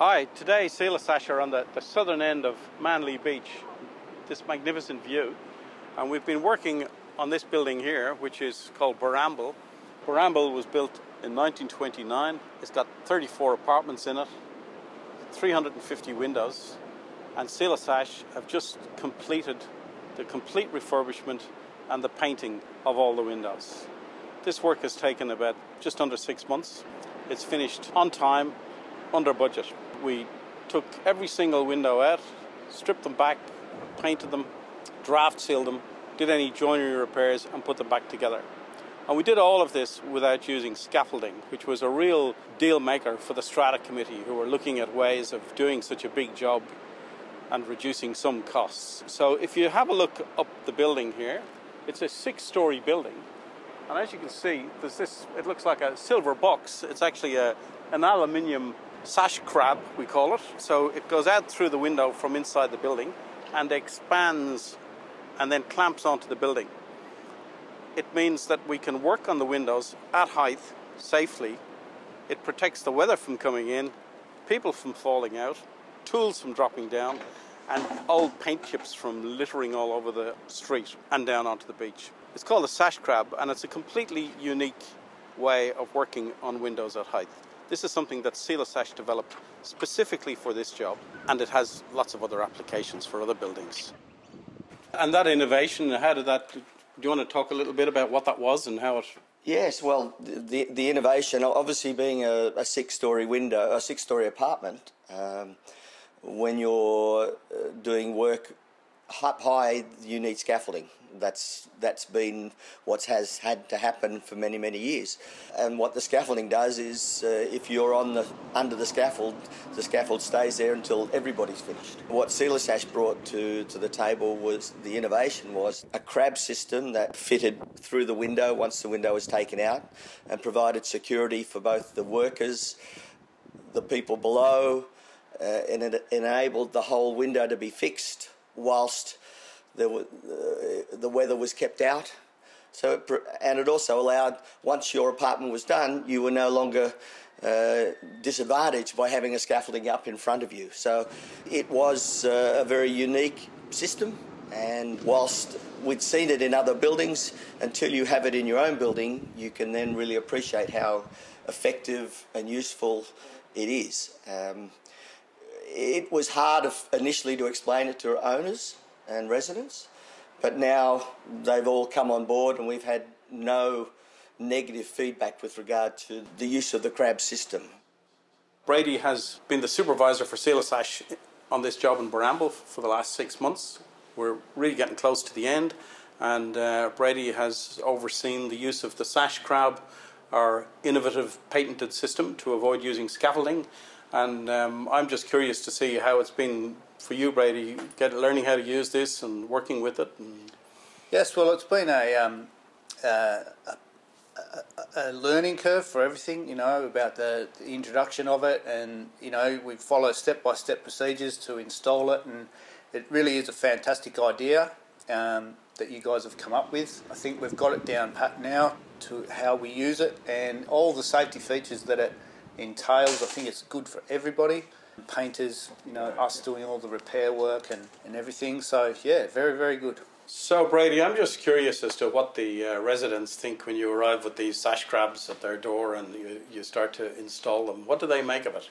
Hi, today Sealasash are on the southern end of Manly Beach, this magnificent view, and we've been working on this building here, which is called Borambil. Borambil was built in 1929. It's got 34 apartments in it, 350 windows, and Sealasash have just completed the complete refurbishment and the painting of all the windows. This work has taken about just under 6 months. It's finished on time, under budget. We took every single window out, stripped them back, painted them, draft sealed them, did any joinery repairs and put them back together. And we did all of this without using scaffolding, which was a real deal maker for the Strata committee, who were looking at ways of doing such a big job and reducing some costs. So if you have a look up the building here, it's a 6-story building. And as you can see, there's this, it looks like a silver box. It's actually an aluminium sash crab, we call it. So it goes out through the window from inside the building and expands and then clamps onto the building. It means that we can work on the windows at height safely. It protects the weather from coming in, people from falling out, tools from dropping down, and old paint chips from littering all over the street and down onto the beach. It's called a sash crab, and it's a completely unique way of working on windows at height. This is something that Sealasash developed specifically for this job, and it has lots of other applications for other buildings. And that innovation, how did that, do you want to talk a little bit about what that was and how it... Yes, well, the innovation, obviously being a 6-story window, a 6-story apartment, when you're doing work up high, you need scaffolding. That's been what has had to happen for many, many years. And what the scaffolding does is, if you're under the scaffold stays there until everybody's finished. What Sealasash brought to the table was, the innovation was a crab system that fitted through the window once the window was taken out, and provided security for both the workers, the people below, and it enabled the whole window to be fixed whilst the weather was kept out. So it also allowed, once your apartment was done, you were no longer disadvantaged by having a scaffolding up in front of you. So it was a very unique system, and whilst we'd seen it in other buildings, until you have it in your own building, you can then really appreciate how effective and useful it is. It was hard initially to explain it to owners and residents, but now they've all come on board, and we've had no negative feedback with regard to the use of the crab system. Brady has been the supervisor for Sealasash on this job in Borambil for the last 6 months. We're really getting close to the end, and Brady has overseen the use of the sash crab, our innovative patented system to avoid using scaffolding. And I'm just curious to see how it's been for you, Brady, learning how to use this and working with it. Yes, well, it's been a learning curve for everything, you know, about the introduction of it, and, you know, we follow step-by-step procedures to install it, and it really is a fantastic idea that you guys have come up with. I think we've got it down pat now to how we use it, and all the safety features that it entails. I think it's good for everybody. Painters, you know, us doing all the repair work and everything. So yeah, very, very good. So Brady, I'm just curious as to what the residents think when you arrive with these sash crabs at their door and you start to install them. What do they make of it?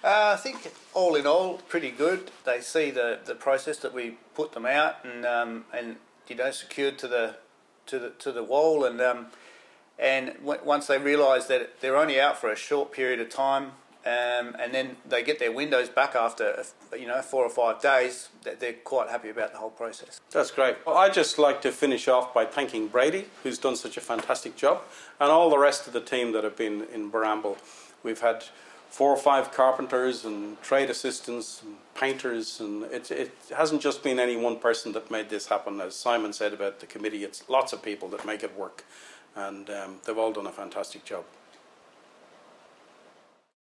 I think all in all, pretty good. They see the process that we put them out and you know, secured to the wall, and once they realise that they're only out for a short period of time, and then they get their windows back after 4 or 5 days, they're quite happy about the whole process. That's great. Well, I'd just like to finish off by thanking Brady, who's done such a fantastic job, and all the rest of the team that have been in Borambil. We've had 4 or 5 carpenters and trade assistants and painters, and it hasn't just been any one person that made this happen. As Simon said about the committee, it's lots of people that make it work, and they've all done a fantastic job.